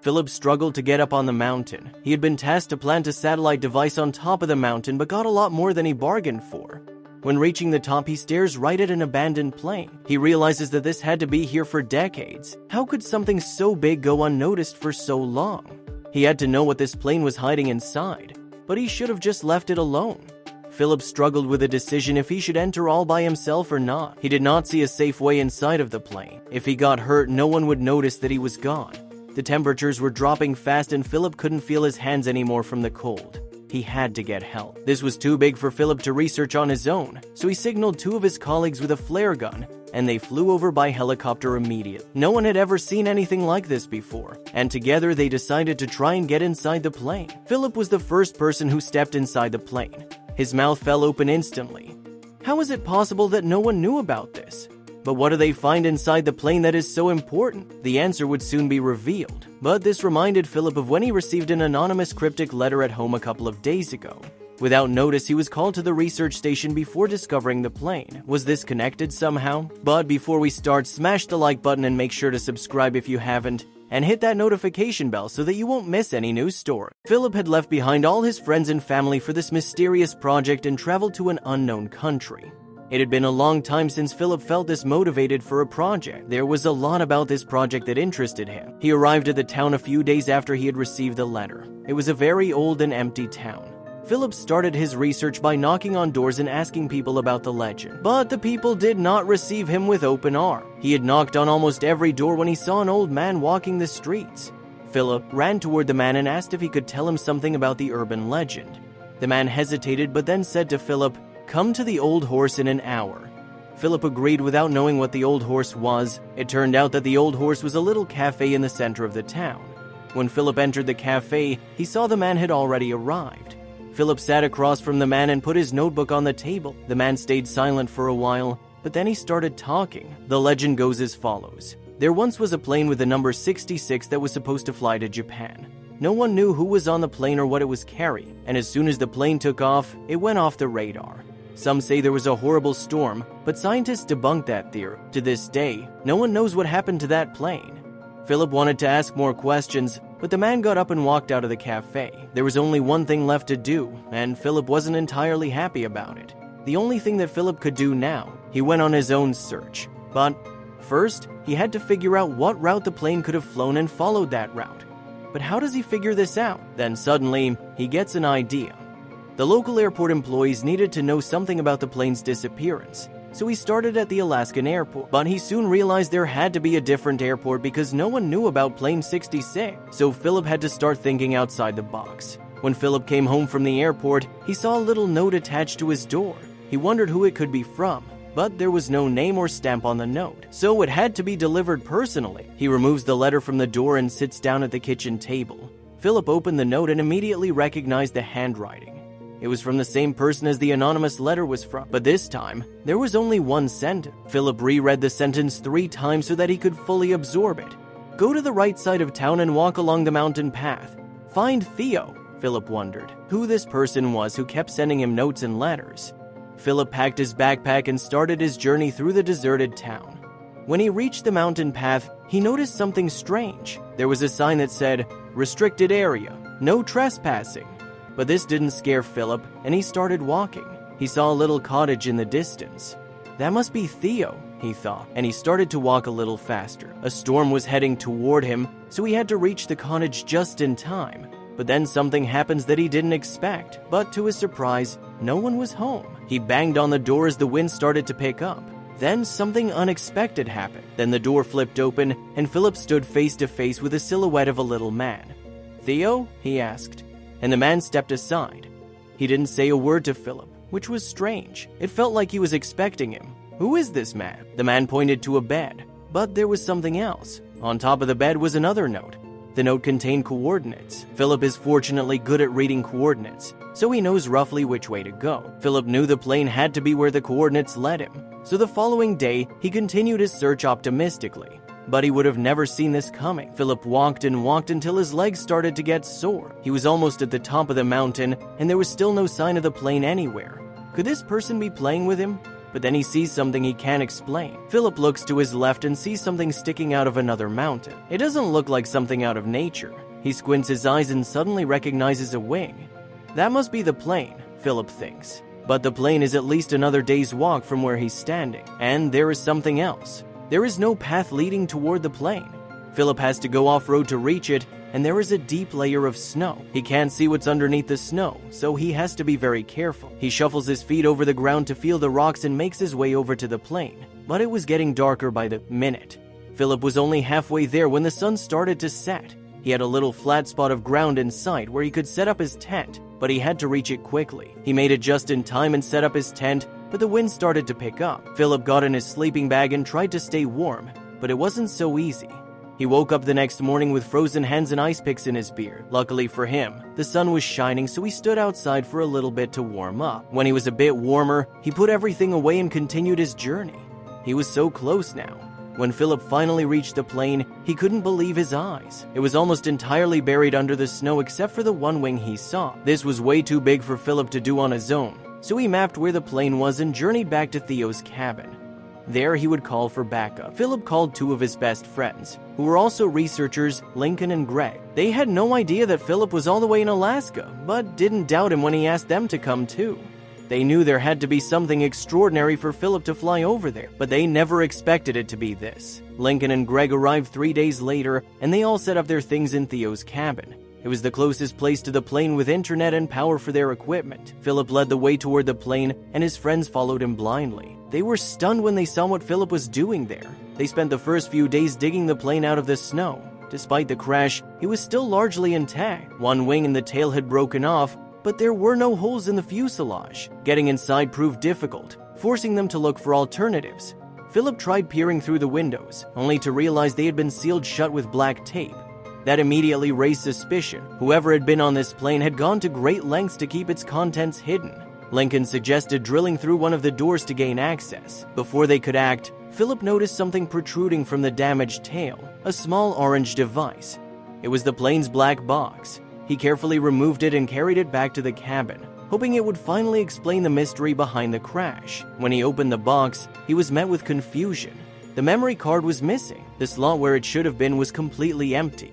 Philip struggled to get up on the mountain. He had been tasked to plant a satellite device on top of the mountain but got a lot more than he bargained for. When reaching the top, he stares right at an abandoned plane. He realizes that this had to be here for decades. How could something so big go unnoticed for so long? He had to know what this plane was hiding inside, but he should have just left it alone. Philip struggled with a decision if he should enter all by himself or not. He did not see a safe way inside of the plane. If he got hurt, no one would notice that he was gone. The temperatures were dropping fast and Philip couldn't feel his hands anymore from the cold. He had to get help. This was too big for Philip to research on his own, so he signaled two of his colleagues with a flare gun, and they flew over by helicopter immediately. No one had ever seen anything like this before, and together they decided to try and get inside the plane. Philip was the first person who stepped inside the plane. His mouth fell open instantly. How is it possible that no one knew about this? But what do they find inside the plane that is so important? The answer would soon be revealed. But this reminded Philip of when he received an anonymous cryptic letter at home a couple of days ago. Without notice, he was called to the research station before discovering the plane. Was this connected somehow? But before we start, smash the like button and make sure to subscribe if you haven't, and hit that notification bell so that you won't miss any news story. Philip had left behind all his friends and family for this mysterious project and traveled to an unknown country. It had been a long time since Philip felt this motivated for a project. There was a lot about this project that interested him. He arrived at the town a few days after he had received the letter. It was a very old and empty town. Philip started his research by knocking on doors and asking people about the legend. But the people did not receive him with open arms. He had knocked on almost every door when he saw an old man walking the streets. Philip ran toward the man and asked if he could tell him something about the urban legend. The man hesitated but then said to Philip, "Come to the Old Horse in an hour." Philip agreed without knowing what the Old Horse was. It turned out that the Old Horse was a little cafe in the center of the town. When Philip entered the cafe, he saw the man had already arrived. Philip sat across from the man and put his notebook on the table. The man stayed silent for a while, but then he started talking. The legend goes as follows. There once was a plane with the number 66 that was supposed to fly to Japan. No one knew who was on the plane or what it was carrying, and as soon as the plane took off, it went off the radar. Some say there was a horrible storm, but scientists debunked that theory. To this day, no one knows what happened to that plane. Philip wanted to ask more questions, but the man got up and walked out of the cafe. There was only one thing left to do, and Philip wasn't entirely happy about it. The only thing that Philip could do now, he went on his own search. But first, he had to figure out what route the plane could have flown and followed that route. But how does he figure this out? Then suddenly, he gets an idea. The local airport employees needed to know something about the plane's disappearance, so he started at the Alaskan airport. But he soon realized there had to be a different airport because no one knew about plane 66, so Philip had to start thinking outside the box. When Philip came home from the airport, he saw a little note attached to his door. He wondered who it could be from, but there was no name or stamp on the note, so it had to be delivered personally. He removes the letter from the door and sits down at the kitchen table. Philip opened the note and immediately recognized the handwriting. It was from the same person as the anonymous letter was from, but this time, there was only one sentence. Philip reread the sentence 3 times so that he could fully absorb it. Go to the right side of town and walk along the mountain path. Find Theo. Philip wondered who this person was who kept sending him notes and letters. Philip packed his backpack and started his journey through the deserted town. When he reached the mountain path, he noticed something strange. There was a sign that said, "Restricted area, no trespassing." But this didn't scare Philip, and he started walking. He saw a little cottage in the distance. That must be Theo, he thought, and he started to walk a little faster. A storm was heading toward him, so he had to reach the cottage just in time. But then something happens that he didn't expect. But to his surprise, no one was home. He banged on the door as the wind started to pick up. Then something unexpected happened. Then the door flipped open, and Philip stood face to face with the silhouette of a little man. "Theo?" he asked, and the man stepped aside. He didn't say a word to Philip, which was strange. It felt like he was expecting him. "Who is this man?" The man pointed to a bed, but there was something else. On top of the bed was another note. The note contained coordinates. Philip is fortunately good at reading coordinates, so he knows roughly which way to go. Philip knew the plane had to be where the coordinates led him. So the following day, he continued his search optimistically. But he would have never seen this coming. Philip walked and walked until his legs started to get sore. He was almost at the top of the mountain, and there was still no sign of the plane anywhere. Could this person be playing with him? but then he sees something he can't explain. Philip looks to his left and sees something sticking out of another mountain. It doesn't look like something out of nature. He squints his eyes and suddenly recognizes a wing. That must be the plane, Philip thinks. But the plane is at least another day's walk from where he's standing. And there is something else. There is no path leading toward the plane. Philip has to go off-road to reach it, and there is a deep layer of snow. He can't see what's underneath the snow, so he has to be very careful. He shuffles his feet over the ground to feel the rocks and makes his way over to the plane. But it was getting darker by the minute. Philip was only halfway there when the sun started to set. He had a little flat spot of ground in sight where he could set up his tent, but he had to reach it quickly. He made it just in time and set up his tent, but the wind started to pick up. Philip got in his sleeping bag and tried to stay warm, but it wasn't so easy. He woke up the next morning with frozen hands and ice picks in his beard. Luckily for him, the sun was shining, so he stood outside for a little bit to warm up. When he was a bit warmer, he put everything away and continued his journey. He was so close now. When Philip finally reached the plane, he couldn't believe his eyes. It was almost entirely buried under the snow except for the one wing he saw. This was way too big for Philip to do on his own, so he mapped where the plane was and journeyed back to Theo's cabin. There he would call for backup. Philip called two of his best friends, who were also researchers, Lincoln and Greg. They had no idea that Philip was all the way in Alaska, but didn't doubt him when he asked them to come too. They knew there had to be something extraordinary for Philip to fly over there, but they never expected it to be this. Lincoln and Greg arrived 3 days later, and they all set up their things in Theo's cabin. It was the closest place to the plane with internet and power for their equipment. Philip led the way toward the plane, and his friends followed him blindly. They were stunned when they saw what Philip was doing there. They spent the first few days digging the plane out of the snow. Despite the crash, it was still largely intact. One wing and the tail had broken off, but there were no holes in the fuselage. Getting inside proved difficult, forcing them to look for alternatives. Philip tried peering through the windows, only to realize they had been sealed shut with black tape. That immediately raised suspicion. Whoever had been on this plane had gone to great lengths to keep its contents hidden. Lincoln suggested drilling through one of the doors to gain access. Before they could act, Philip noticed something protruding from the damaged tail, a small orange device. It was the plane's black box. He carefully removed it and carried it back to the cabin, hoping it would finally explain the mystery behind the crash. When he opened the box, he was met with confusion. The memory card was missing. The slot where it should have been was completely empty.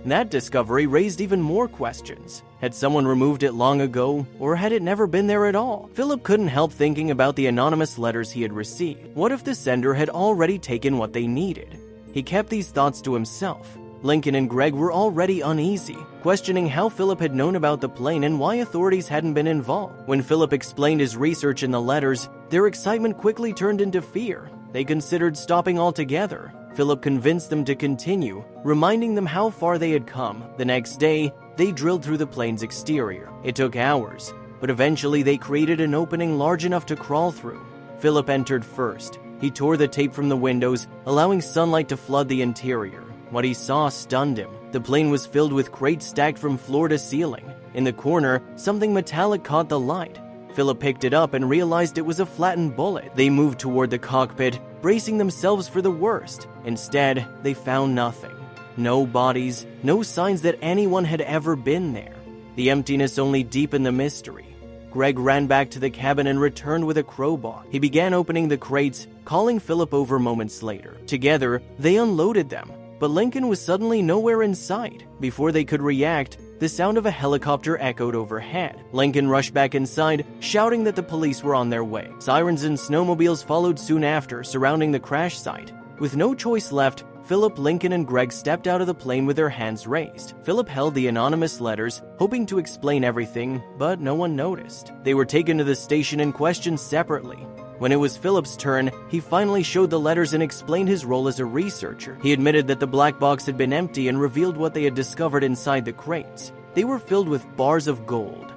That discovery raised even more questions. Had someone removed it long ago, or had it never been there at all? Philip couldn't help thinking about the anonymous letters he had received. What if the sender had already taken what they needed? He kept these thoughts to himself. Lincoln and Greg were already uneasy, questioning how Philip had known about the plane and why authorities hadn't been involved. When Philip explained his research in the letters, their excitement quickly turned into fear. They considered stopping altogether. Philip convinced them to continue, reminding them how far they had come. The next day, they drilled through the plane's exterior. It took hours, but eventually they created an opening large enough to crawl through. Philip entered first. He tore the tape from the windows, allowing sunlight to flood the interior. What he saw stunned him. The plane was filled with crates stacked from floor to ceiling. In the corner, something metallic caught the light. Philip picked it up and realized it was a flattened bullet. They moved toward the cockpit, bracing themselves for the worst. Instead, they found nothing. No bodies, no signs that anyone had ever been there. The emptiness only deepened the mystery. Greg ran back to the cabin and returned with a crowbar. He began opening the crates, calling Philip over moments later. Together, they unloaded them, but Lincoln was suddenly nowhere in sight. Before they could react, the sound of a helicopter echoed overhead. Lincoln rushed back inside, shouting that the police were on their way. Sirens and snowmobiles followed soon after, surrounding the crash site. With no choice left, Philip, Lincoln, and Greg stepped out of the plane with their hands raised. Philip held the anonymous letters, hoping to explain everything, but no one noticed. They were taken to the station and questioned separately. When it was Philip's turn, he finally showed the letters and explained his role as a researcher. He admitted that the black box had been empty and revealed what they had discovered inside the crates. They were filled with bars of gold.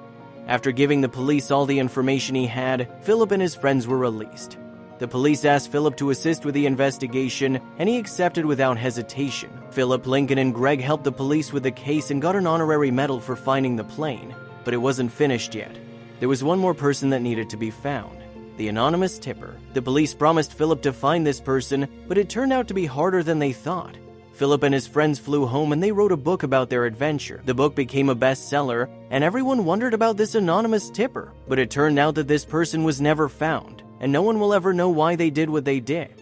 After giving the police all the information he had, Philip and his friends were released. The police asked Philip to assist with the investigation, and he accepted without hesitation. Philip, Lincoln, and Greg helped the police with the case and got an honorary medal for finding the plane, but it wasn't finished yet. There was one more person that needed to be found. The anonymous tipper. The police promised Philip to find this person, but it turned out to be harder than they thought. Philip and his friends flew home and they wrote a book about their adventure. The book became a bestseller, and everyone wondered about this anonymous tipper, but it turned out that this person was never found. and no one will ever know why they did what they did.